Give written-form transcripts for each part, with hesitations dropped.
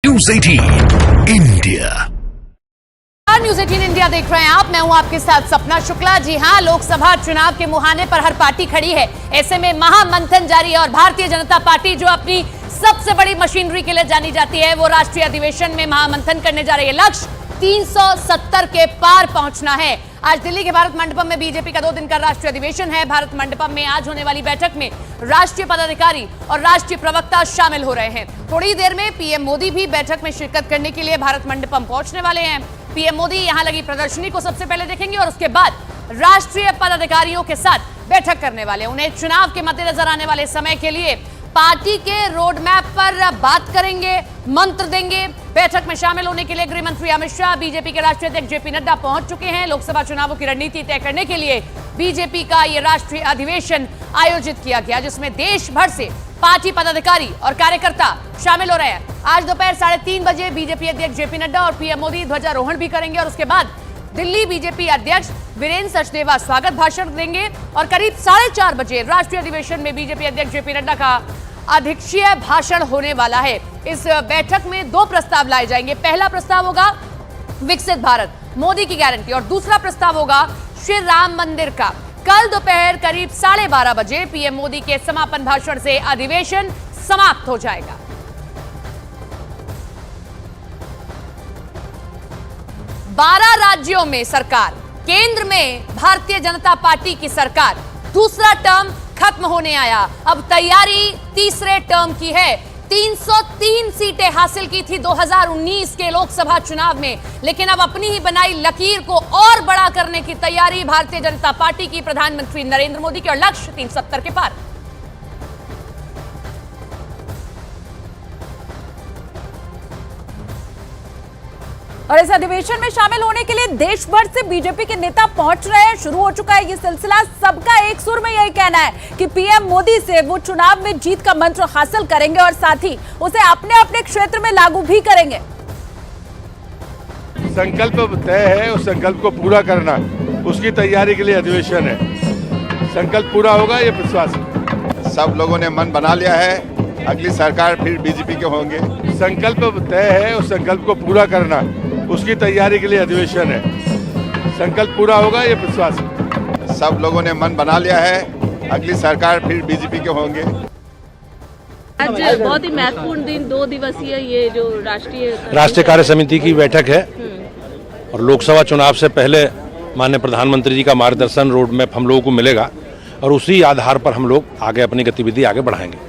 News 18 India. News 18 India देख रहे हैं आप। मैं हूं आपके साथ सपना शुक्ला। जी हां, लोकसभा चुनाव के मुहाने पर हर पार्टी खड़ी है। ऐसे में महामंथन जारी है और भारतीय जनता पार्टी जो अपनी सबसे बड़ी मशीनरी के लिए जानी जाती है, वो राष्ट्रीय अधिवेशन में महामंथन करने जा रही है। लक्ष्य 370 के पार पहुंचना है। आज दिल्ली के भारत मंडपम में बीजेपी का 2 दिन का राष्ट्रीय अधिवेशन है। भारत मंडपम में आज होने वाली बैठक में राष्ट्रीय पदाधिकारी और राष्ट्रीय प्रवक्ता शामिल हो रहे हैं। थोड़ी देर में पीएम मोदी भी बैठक में शिरकत करने के लिए भारत मंडपम पहुंचने वाले हैं। पीएम मोदी यहां लगी प्रदर्शनी को सबसे पहले देखेंगे और उसके बाद राष्ट्रीय पदाधिकारियों के साथ बैठक करने वाले। उन्हें चुनाव के मद्देनजर आने वाले समय के लिए पार्टी के रोड मैप पर बात करेंगे, मंत्र देंगे। बैठक में शामिल होने के लिए गृह मंत्री अमित शाह, बीजेपी के राष्ट्रीय अध्यक्ष जेपी नड्डा पहुंच चुके हैं। लोकसभा चुनावों की रणनीति तय करने के लिए बीजेपी का यह राष्ट्रीय अधिवेशन आयोजित किया गया, जिसमें देश भर से पार्टी पदाधिकारी और कार्यकर्ता शामिल हो रहे हैं। आज दोपहर 3:30 बजे बीजेपी अध्यक्ष जेपी नड्डा और पीएम मोदी ध्वजारोहण भी करेंगे और उसके बाद दिल्ली बीजेपी अध्यक्ष वीरेंद्र सचदेवा स्वागत भाषण देंगे और करीब 4:30 बजे राष्ट्रीय अधिवेशन में बीजेपी अध्यक्ष जेपी नड्डा का अध्यक्षीय भाषण होने वाला है। इस बैठक में 2 प्रस्ताव लाए जाएंगे। पहला प्रस्ताव होगा विकसित भारत, मोदी की गारंटी, और दूसरा प्रस्ताव होगा श्री राम मंदिर का। कल दोपहर करीब 12:30 बजे पीएम मोदी के समापन भाषण से अधिवेशन समाप्त हो जाएगा। बारह राज्यों में सरकार, केंद्र में भारतीय जनता पार्टी की सरकार, दूसरा टर्म खत्म होने आया। अब तैयारी तीसरे टर्म की है। 303 सीटें हासिल की थी 2019 के लोकसभा चुनाव में, लेकिन अब अपनी ही बनाई लकीर को और बड़ा करने की तैयारी भारतीय जनता पार्टी की, प्रधानमंत्री नरेंद्र मोदी की, और लक्ष्य 370 के पार। और इस अधिवेशन में शामिल होने के लिए देश भर से बीजेपी के नेता पहुंच रहे हैं। शुरू हो चुका है ये सिलसिला। सबका एक सुर में यही कहना है कि पीएम मोदी से वो चुनाव में जीत का मंत्र हासिल करेंगे और साथ ही उसे अपने अपने क्षेत्र में लागू भी करेंगे। संकल्प तय है, उस संकल्प को पूरा करना, उसकी तैयारी के लिए अधिवेशन है। संकल्प पूरा होगा, ये विश्वास है। सब लोगों ने मन बना लिया है, अगली सरकार फिर बीजेपी के होंगे। संकल्प तय है, उस संकल्प को पूरा करना, उसकी तैयारी के लिए अधिवेशन है। संकल्प पूरा होगा, ये विश्वास है। सब लोगों ने मन बना लिया है, अगली सरकार फिर बीजेपी के होंगे। आज बहुत ही महत्वपूर्ण दिन, 2 दिवसीय ये जो राष्ट्रीय कार्य समिति की बैठक है और लोकसभा चुनाव से पहले माननीय प्रधानमंत्री जी का मार्गदर्शन, रोड मैप हम लोगों को मिलेगा और उसी आधार पर हम लोग आगे अपनी गतिविधि आगे बढ़ाएंगे।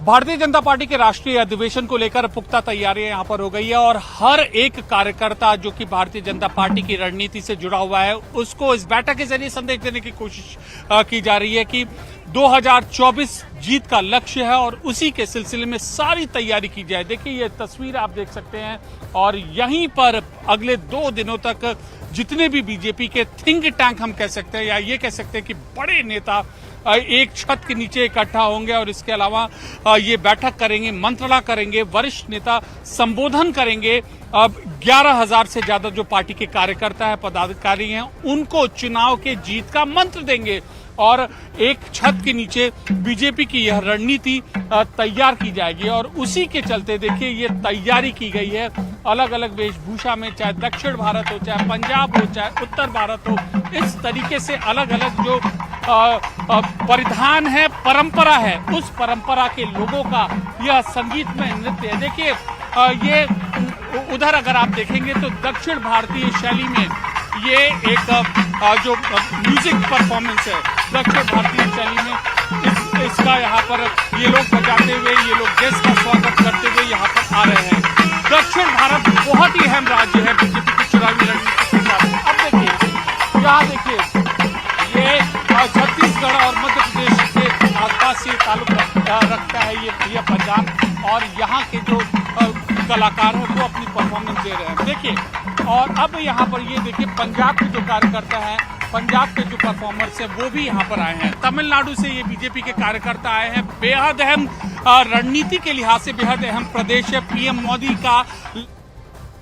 भारतीय जनता पार्टी के राष्ट्रीय अधिवेशन को लेकर पुख्ता तैयारियां यहां पर हो गई है और हर एक कार्यकर्ता जो कि भारतीय जनता पार्टी की रणनीति से जुड़ा हुआ है, उसको इस बैठक के जरिए संदेश देने की कोशिश की जा रही है कि 2024 जीत का लक्ष्य है और उसी के सिलसिले में सारी तैयारी की जाए। देखिए, ये तस्वीर आप देख सकते हैं और यहीं पर अगले 2 दिनों तक जितने भी बीजेपी के थिंक टैंक हम कह सकते हैं या ये कह सकते हैं कि बड़े नेता एक छत के नीचे इकट्ठा होंगे और इसके अलावा ये बैठक करेंगे, मंत्रणा करेंगे, वरिष्ठ नेता संबोधन करेंगे। अब 11,000 से ज्यादा जो पार्टी के कार्यकर्ता है, पदाधिकारी हैं, उनको चुनाव के जीत का मंत्र देंगे और एक छत के नीचे बीजेपी की यह रणनीति तैयार की जाएगी और उसी के चलते देखिए ये तैयारी की गई है। अलग अलग वेशभूषा में, चाहे दक्षिण भारत हो, चाहे पंजाब हो, चाहे उत्तर भारत हो, इस तरीके से अलग अलग जो परिधान है, परंपरा है, उस परंपरा के लोगों का यह संगीतमय नृत्य है। देखिए, ये उधर अगर आप देखेंगे तो दक्षिण भारतीय शैली में ये एक जो म्यूजिक परफॉर्मेंस है, दक्षिण भारतीय शैली में इसका यहाँ पर ये लोग बजाते हुए, ये लोग गेस्ट का स्वागत करते हुए यहाँ पर आ रहे हैं। दक्षिण भारत बहुत ही अहम राज्य है बीजेपी की चुनावी रणनीति के साथ। अब देखिए, यहाँ देखिए, ये छत्तीसगढ़ और मध्य प्रदेश के आसपास से ताल्लुक रखता है ये पंजाब, और यहाँ के जो कलाकार हैं वो अपनी परफॉर्मेंस दे रहे हैं। देखिए, और अब यहाँ पर ये देखिए, पंजाब के जो कार्यकर्ता हैं, पंजाब के जो परफॉर्मर्स हैं, वो भी यहाँ पर आए हैं। तमिलनाडु से ये बीजेपी के कार्यकर्ता आए हैं। बेहद अहम रणनीति के लिहाज से बेहद अहम प्रदेश है पीएम मोदी का।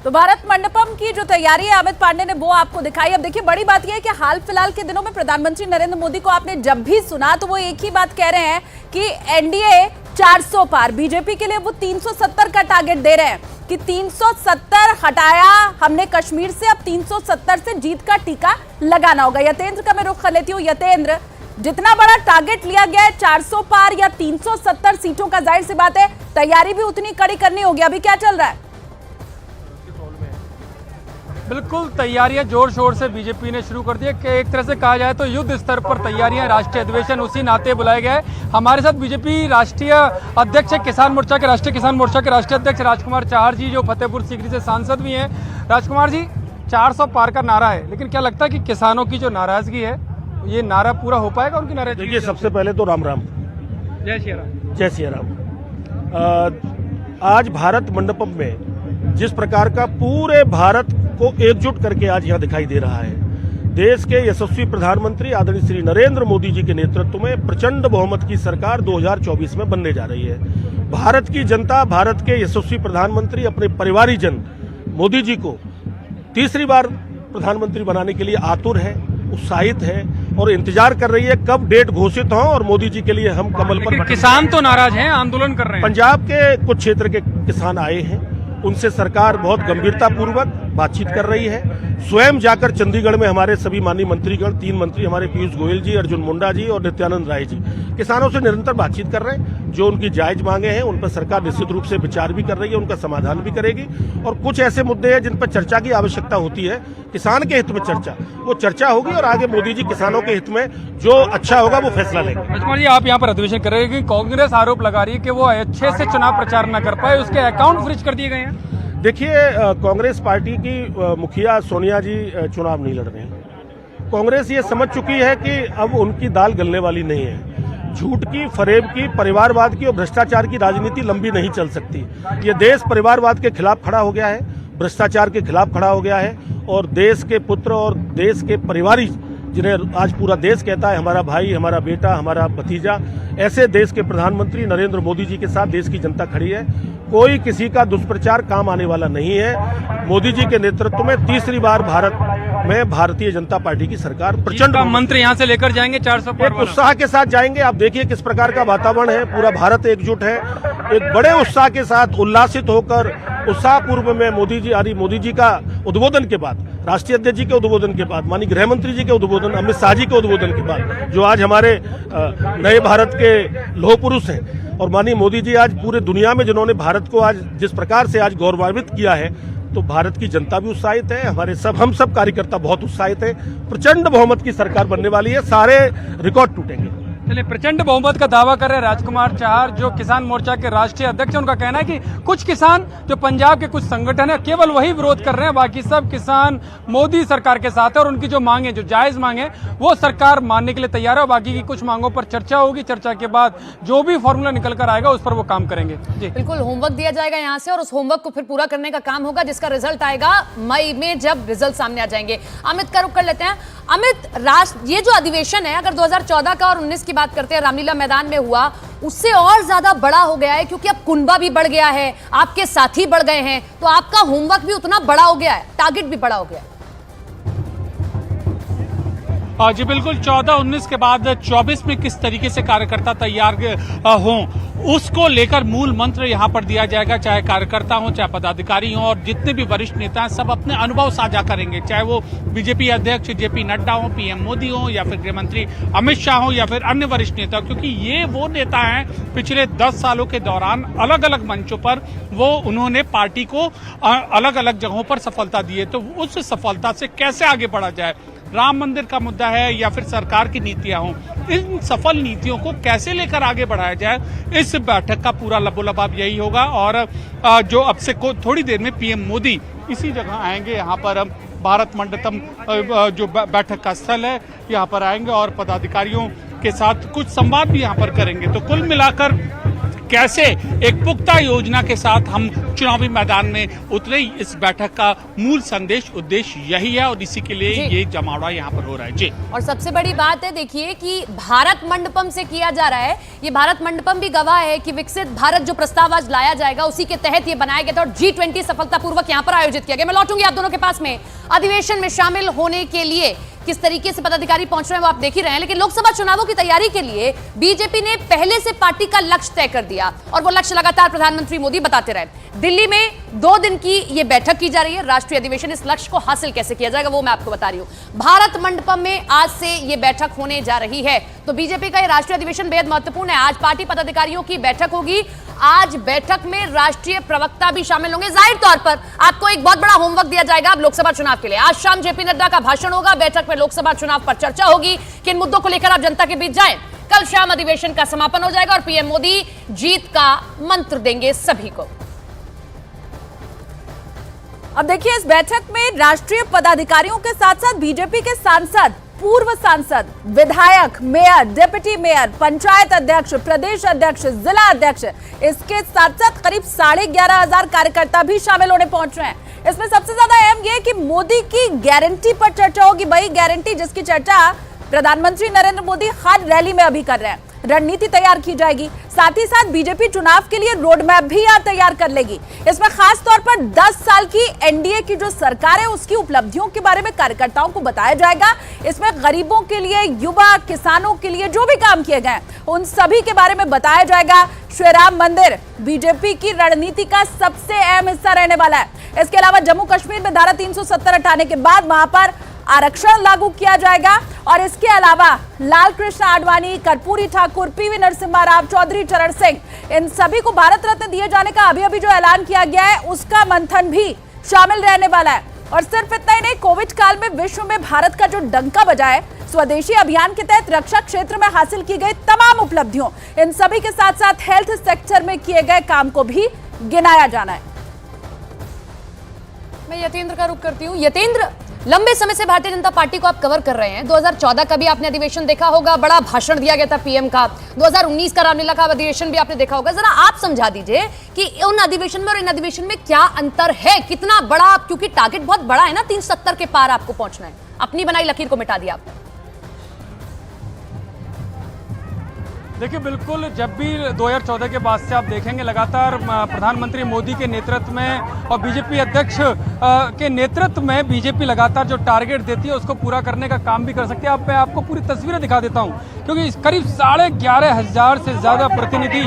तो भारत मंडपम की जो तैयारी है अमित पांडे ने वो आपको दिखाई। अब देखिए, बड़ी बात यह है कि हाल फिलहाल के दिनों में प्रधानमंत्री नरेंद्र मोदी को आपने जब भी सुना तो वो एक ही बात कह रहे हैं कि एनडीए 400 पार। बीजेपी के लिए वो 370 का टारगेट दे रहे हैं कि 370 हटाया हमने कश्मीर से, अब 370 से जीत का टीका लगाना होगा। यतेंद्र का मैं रुख कर लेती हूँ। यतेंद्र, जितना बड़ा टारगेट लिया गया है 400 पार या 370 सीटों का, जाहिर सी बात है तैयारी भी उतनी कड़ी करनी होगी। अभी क्या चल रहा है? बिल्कुल, तैयारियां जोर शोर से बीजेपी ने शुरू कर दी है कि एक तरह से कहा जाए तो युद्ध स्तर पर तैयारियां। राष्ट्रीय अधिवेशन उसी नाते बुलाया गया है। हमारे साथ बीजेपी राष्ट्रीय अध्यक्ष है, किसान मोर्चा के राष्ट्रीय अध्यक्ष राजकुमार चाहर जी, जो फतेहपुर सीकरी से सांसद भी हैं। राजकुमार जी, 400 पार का नारा है, लेकिन क्या लगता है कि किसानों की जो नाराजगी है ये नारा पूरा हो पाएगा उनकी नाराजगी? देखिए, सबसे पहले तो राम राम, जय श्री राम। जय श्री राम। आज भारत मंडपम में जिस प्रकार का पूरे भारत को एकजुट करके आज यहाँ दिखाई दे रहा है, देश के यशस्वी प्रधानमंत्री आदरणीय श्री नरेंद्र मोदी जी के नेतृत्व में प्रचंड बहुमत की सरकार 2024 में बनने जा रही है। भारत की जनता, भारत के यशस्वी प्रधानमंत्री अपने परिवारीजन मोदी जी को तीसरी बार प्रधानमंत्री बनाने के लिए आतुर है, उत्साहित है और इंतजार कर रही है कब डेट घोषित हो और मोदी जी के लिए हम कमल पर। किसान तो नाराज हैं, आंदोलन कर रहे हैं। पंजाब के कुछ क्षेत्र के किसान आए हैं, उनसे सरकार बहुत गंभीरता पूर्वक बातचीत कर रही है। स्वयं जाकर चंडीगढ़ में हमारे सभी माननीय मंत्रीगण, 3 मंत्री हमारे पीयूष गोयल जी, अर्जुन मुंडा जी और नित्यानंद राय जी किसानों से निरंतर बातचीत कर रहे हैं। जो उनकी जायज मांगे हैं उन पर सरकार निश्चित रूप से विचार भी कर रही है, उनका समाधान भी करेगी। और कुछ ऐसे मुद्दे हैं जिन पर चर्चा की आवश्यकता होती है, किसान के हित में चर्चा, वो चर्चा होगी और आगे मोदी जी किसानों के हित में जो अच्छा होगा वो फैसला लेंगे। राजकुमार जी, आप यहाँ पर अधिवेशन कर रहे हैं कि कांग्रेस आरोप लगा रही है कि वो अच्छे से चुनाव प्रचार न कर पाए, उसके अकाउंट फ्रीज कर दिए गए हैं। देखिए, कांग्रेस पार्टी की मुखिया सोनिया जी चुनाव नहीं लड़ रही हैं। कांग्रेस ये समझ चुकी है कि अब उनकी दाल गलने वाली नहीं है। झूठ की, फरेब की, परिवारवाद की और भ्रष्टाचार की राजनीति लंबी नहीं चल सकती। ये देश परिवारवाद के खिलाफ खड़ा हो गया है, भ्रष्टाचार के खिलाफ खड़ा हो गया है और देश के पुत्र और देश के परिवारी, जिन्हें आज पूरा देश कहता है हमारा भाई, हमारा बेटा, हमारा भतीजा, ऐसे देश के प्रधानमंत्री नरेंद्र मोदी जी के साथ देश की जनता खड़ी है। कोई किसी का दुष्प्रचार काम आने वाला नहीं है। मोदी जी के नेतृत्व में तीसरी बार भारत में भारतीय जनता पार्टी की सरकार प्रचंड मंत्री यहाँ से लेकर जाएंगे 400 पार, उत्साह के साथ जाएंगे। आप देखिए किस प्रकार का वातावरण है, पूरा भारत एकजुट है। एक बड़े उत्साह के साथ उल्लासित होकर उत्साह पूर्व में मोदी जी का उद्बोधन के बाद, राष्ट्रीय अध्यक्ष जी के उद्बोधन के बाद, माननीय गृह मंत्री जी के उद्बोधन, अमित शाह जी के उद्बोधन के बाद, जो आज हमारे नए भारत के लौह पुरुष हैं, और माननीय मोदी जी आज पूरे दुनिया में जिन्होंने भारत को आज जिस प्रकार से आज गौरवान्वित किया है, तो भारत की जनता भी उत्साहित है, हम सब कार्यकर्ता बहुत उत्साहित है। प्रचंड बहुमत की सरकार बनने वाली है, सारे रिकॉर्ड टूटेंगे। चलिए, प्रचंड बहुमत का दावा कर रहे हैं राजकुमार चाहर, जो किसान मोर्चा के राष्ट्रीय अध्यक्ष हैं। उनका कहना है कि कुछ किसान, जो पंजाब के कुछ संगठन है, केवल वही विरोध कर रहे हैं, बाकी सब किसान मोदी सरकार के साथ है और उनकी जो मांगे, जो जायज मांगे, वो सरकार मानने के लिए तैयार है। और बाकी की कुछ मांगों पर चर्चा होगी, चर्चा के बाद जो भी फॉर्मूला निकल कर आएगा उस पर वो काम करेंगे। जी बिल्कुल, होमवर्क दिया जाएगा यहाँ से और उस होमवर्क को फिर पूरा करने का काम होगा, जिसका रिजल्ट आएगा मई में, जब रिजल्ट सामने आ जाएंगे। अमित का रुख कर लेते हैं। अमित, ये जो अधिवेशन है, अगर 2014 का और 19 की बात करते हैं, रामलीला मैदान में हुआ, उससे और ज्यादा बड़ा हो गया है, क्योंकि अब कुनबा भी बढ़ गया है, आपके साथी बढ़ गए हैं, तो आपका होमवर्क भी उतना बड़ा हो गया है, टारगेट भी बड़ा हो गया है। जी बिल्कुल, 14-19 के बाद 24 में किस तरीके से कार्यकर्ता तैयार हों, उसको लेकर मूल मंत्र यहां पर दिया जाएगा। चाहे कार्यकर्ता हो, चाहे पदाधिकारी हो, और जितने भी वरिष्ठ नेता हैं, सब अपने अनुभव साझा करेंगे। चाहे वो बीजेपी अध्यक्ष जेपी नड्डा हो, पीएम मोदी हो, या फिर गृह मंत्री अमित शाह हो, या फिर अन्य वरिष्ठ नेता, क्योंकि ये वो नेता हैं पिछले 10 सालों के दौरान अलग अलग मंचों पर उन्होंने पार्टी को अलग अलग जगहों पर सफलता दी है। तो उस सफलता से कैसे आगे बढ़ा जाए, राम मंदिर का मुद्दा है या फिर सरकार की नीतियां हों, इन सफल नीतियों को कैसे लेकर आगे बढ़ाया जाए, इस बैठक का पूरा लबोलबाब यही होगा। और जो अब से थोड़ी देर में पीएम मोदी इसी जगह आएंगे, यहाँ पर भारत मंडपम जो बैठक का स्थल है, यहाँ पर आएंगे और पदाधिकारियों के साथ कुछ संवाद भी यहाँ पर करेंगे। तो कुल मिलाकर कैसे एक पुख्ता योजना के साथ हम चुनावी मैदान में उतरे, इस बैठक का मूल संदेश, उद्देश्य यही है और इसी के लिए ये जमावड़ा यहाँ पर हो रहा है। जी, और सबसे बड़ी बात है, देखिए कि भारत मंडपम से किया जा रहा है, ये भारत मंडपम भी गवाह है कि विकसित भारत जो प्रस्ताव आज लाया जाएगा, उसी के तहत ये बनाया गया था और G20 सफलतापूर्वक यहाँ पर आयोजित किया गया। मैं लौटूंगी आप दोनों के पास में। अधिवेशन में शामिल होने के लिए किस तरीके से पदाधिकारी पहुंच रहे हैं वो आप देख ही रहे हैं। लेकिन लोकसभा चुनावों की तैयारी के लिए बीजेपी ने पहले से पार्टी का लक्ष्य तय कर दिया और वो लक्ष्य लगातार प्रधानमंत्री मोदी बताते रहे। दिल्ली में 2 दिन की ये बैठक की जा रही है, राष्ट्रीय अधिवेशन। इस लक्ष्य को हासिल कैसे किया जाएगा वो मैं आपको बता रही हूं। भारत मंडपम में आज से ये बैठक होने जा रही है, तो बीजेपी का ये राष्ट्रीय अधिवेशन बेहद महत्वपूर्ण है। आज पार्टी पदाधिकारियों की बैठक होगी। आज बैठक में राष्ट्रीय प्रवक्ता भी शामिल होंगे। जाहिर तौर पर आपको एक बहुत बड़ा होमवर्क दिया जाएगा अब लोकसभा चुनाव के लिए। आज शाम जेपी नड्डा का भाषण होगा, बैठक में लोकसभा चुनाव पर चर्चा होगी, किन मुद्दों को लेकर आप जनता के बीच जाएं। कल शाम अधिवेशन का समापन हो जाएगा और पीएम मोदी जीत का मंत्र देंगे सभी को। अब देखिए, इस बैठक में राष्ट्रीय पदाधिकारियों के साथ साथ बीजेपी के सांसद, पूर्व सांसद, विधायक, मेयर, डिप्टी मेयर, पंचायत अध्यक्ष, प्रदेश अध्यक्ष, जिला अध्यक्ष, इसके साथ साथ करीब 11,500 कार्यकर्ता भी शामिल होने पहुंच रहे हैं। इसमें सबसे ज्यादा अहम यह है कि मोदी की गारंटी पर चर्चा होगी। वही गारंटी जिसकी चर्चा प्रधानमंत्री नरेंद्र मोदी हर रैली में अभी कर रहे हैं। रणनीति तैयार की जाएगी, साथ ही साथ बीजेपी चुनाव के लिए रोड मैप भी यहाँ तैयार कर लेगी। इसमें खास तौर पर 10 साल की एनडीए की जो सरकार है उसकी उपलब्धियों के बारे में कार्यकर्ताओं को बताया जाएगा। इसमें गरीबों के लिए, युवा, किसानों के लिए जो भी काम किए गए उन सभी के बारे में बताया जाएगा। श्री राम मंदिर बीजेपी की रणनीति का सबसे अहम हिस्सा रहने वाला है। इसके अलावा जम्मू कश्मीर में धारा 370 हटाने के बाद वहां पर आरक्षण लागू किया जाएगा और इसके अलावा लाल कृष्ण आडवाणी, कर्पूरी ठाकुर, पीवी नरसिम्हा राव, चौधरी चरण सिंह, इन सभी को भारत रत्न दिए जाने का अभी जो ऐलान किया गया है उसका मंथन भी शामिल रहने वाला है। और सिर्फ इतना ही नहीं, कोविड काल में विश्व में भारत का जो डंका बजा है, स्वदेशी अभियान के तहत रक्षा क्षेत्र में हासिल की गई तमाम उपलब्धियों, इन सभी के साथ साथ हेल्थ सेक्टर में किए गए काम को भी गिनाया जाना है। मैं यतेंद्र का रुख करती हूँ। यतेंद्र, लंबे समय से भारतीय जनता पार्टी को आप कवर कर रहे हैं। 2014 का भी आपने अधिवेशन देखा होगा, बड़ा भाषण दिया गया था पीएम का। 2019 का रामलीला का अधिवेशन भी आपने देखा होगा। जरा आप समझा दीजिए कि उन अधिवेशन में और इन अधिवेशन में क्या अंतर है, कितना बड़ा, क्योंकि टारगेट बहुत बड़ा है ना, 370 के पार आपको पहुंचना है। अपनी बनाई लकीर को मिटा दिया आपने। देखिए, बिल्कुल, जब भी 2014 के बाद से आप देखेंगे लगातार प्रधानमंत्री मोदी के नेतृत्व में और बीजेपी अध्यक्ष के नेतृत्व में बीजेपी लगातार जो टारगेट देती है उसको पूरा करने का काम भी कर सकती है। मैं आपको पूरी तस्वीरें दिखा देता हूं, क्योंकि करीब 11,500 से ज्यादा प्रतिनिधि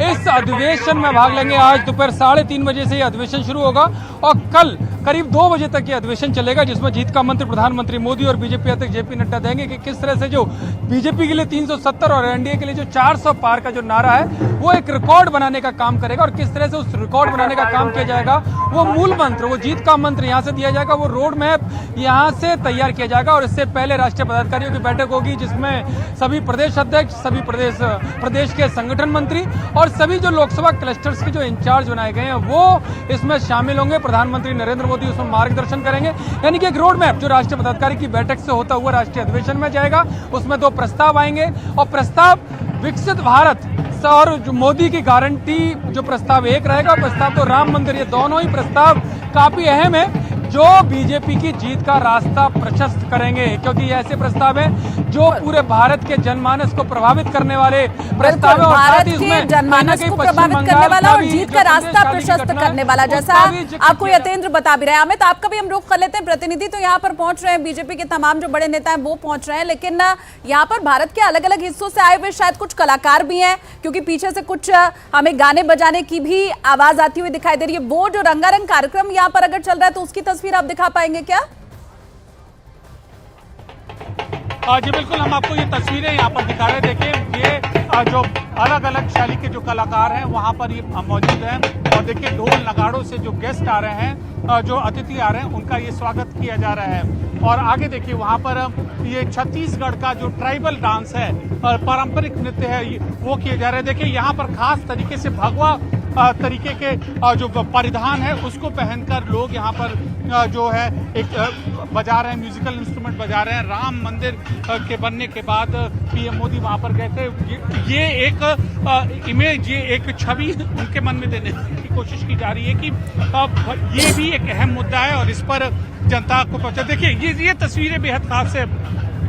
इस अधिवेशन में भाग लेंगे। आज दोपहर 3:30 बजे से यह अधिवेशन शुरू होगा और कल करीब 2 बजे तक ये अधिवेशन चलेगा, जिसमें जीत का मंत्र प्रधानमंत्री मोदी और बीजेपी अध्यक्ष जेपी नड्डा देंगे कि किस तरह से जो बीजेपी के लिए 370 और एनडीए के लिए जो 400 पार का जो नारा है वो एक रिकॉर्ड बनाने का काम करेगा। और किस तरह से उस रिकॉर्ड बनाने का काम किया जाएगा, वो मूल मंत्र, वो जीत का मंत्र यहाँ से दिया जाएगा, वो रोड मैप यहाँ से तैयार किया जाएगा। और इससे पहले राष्ट्रीय पदाधिकारियों की बैठक होगी, जिसमें सभी प्रदेश अध्यक्ष, सभी प्रदेश के संगठन मंत्री और सभी जो लोकसभा क्लस्टर्स के जो इंचार्ज बनाए गए हैं वो इसमें शामिल होंगे। प्रधानमंत्री नरेंद्र मोदी उसमें मार्गदर्शन करेंगे। यानी कि एक रोड मैप जो राष्ट्रीय पदाधिकारी की बैठक से होता हुआ राष्ट्रीय अधिवेशन में जाएगा, उसमें 2 प्रस्ताव आएंगे और प्रस्ताव विकसित भारत और जो मोदी की गारंटी जो प्रस्ताव एक रहेगा, प्रस्ताव तो राम मंदिर, ये दोनों ही प्रस्ताव काफी अहम है जो बीजेपी की जीत का रास्ता प्रशस्त करेंगे, क्योंकि ये ऐसे प्रस्ताव हैं जो पूरे भारत के जनमानस को प्रभावित करने वाले प्रस्ताव है और भारत के जनमानस को प्रभावित करने वाला और जीत का रास्ता प्रशस्त करने वाला, जैसा आपको यतेंद्र बता भी रहे हैं। अमित, आपका भी हम रुख कर लेते हैं। प्रतिनिधि तो यहाँ पर पहुंच रहे हैं, बीजेपी के तमाम जो बड़े नेता हैं वो पहुंच रहे हैं, लेकिन यहाँ पर भारत के अलग अलग हिस्सों से आए हुए शायद कुछ कलाकार भी हैं, क्योंकि पीछे से कुछ हमें गाने बजाने की भी आवाज आती हुई दिखाई दे रही है। वो जो रंगारंग कार्यक्रम यहाँ पर अगर चल रहा है तो उसकी तस्वीर आप दिखा पाएंगे क्या? जी बिल्कुल, हम आपको ये तस्वीरें यहाँ पर दिखा रहे हैं। देखिए, ये जो अलग अलग शैली के जो कलाकार हैं वहाँ पर ये मौजूद हैं और देखिए ढोल नगाड़ों से जो गेस्ट आ रहे हैं, जो अतिथि आ रहे हैं, उनका ये स्वागत किया जा रहा है। और आगे देखिए वहाँ पर ये छत्तीसगढ़ का जो ट्राइबल डांस है और पारंपरिक नृत्य है वो किए जा रहे हैं। देखिए यहाँ पर खास तरीके से भगवा तरीके के जो परिधान है उसको पहनकर लोग यहाँ पर जो है एक बजा रहे हैं, म्यूजिकल इंस्ट्रूमेंट बजा रहे हैं। राम मंदिर के बनने के बाद पीएम मोदी वहाँ पर गए थे। ये एक इमेज, ये एक छवि उनके मन में देने की कोशिश की जा रही है कि ये भी एक अहम मुद्दा है और इस पर जनता को पहुंचा। देखिए ये तस्वीरें बेहद खास है।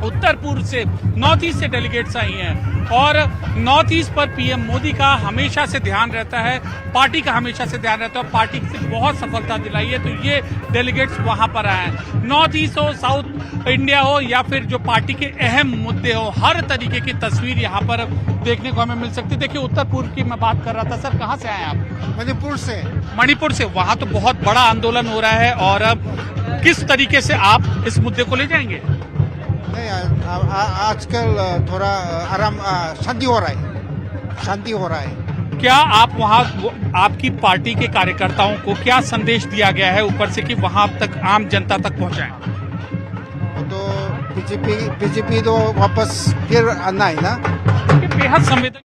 उत्तर पूर्व से, नॉर्थ ईस्ट से डेलीगेट्स आई हैं और नॉर्थ ईस्ट पर पीएम मोदी का हमेशा से ध्यान रहता है, पार्टी का हमेशा से ध्यान रहता है, पार्टी से बहुत सफलता दिलाई है, तो ये डेलीगेट्स वहां पर आए हैं। नॉर्थ ईस्ट हो, साउथ इंडिया हो या फिर जो पार्टी के अहम मुद्दे हो, हर तरीके की तस्वीर यहाँ पर देखने को हमें मिल सकती है। देखिए उत्तर पूर्व की मैं बात कर रहा था। सर कहाँ से आए आप? मणिपुर से। मणिपुर से। वहां तो बहुत बड़ा आंदोलन हो रहा है और किस तरीके से आप इस मुद्दे को ले जाएंगे? नहीं, आजकल थोड़ा आराम, शांति हो रहा है, शांति हो रहा है। क्या आप वहां आपकी पार्टी के कार्यकर्ताओं को क्या संदेश दिया गया है ऊपर से कि वहां तक आम जनता तक पहुंचाएं? तो बीजेपी तो वापस फिर आना है ना। बेहद संवेदनशील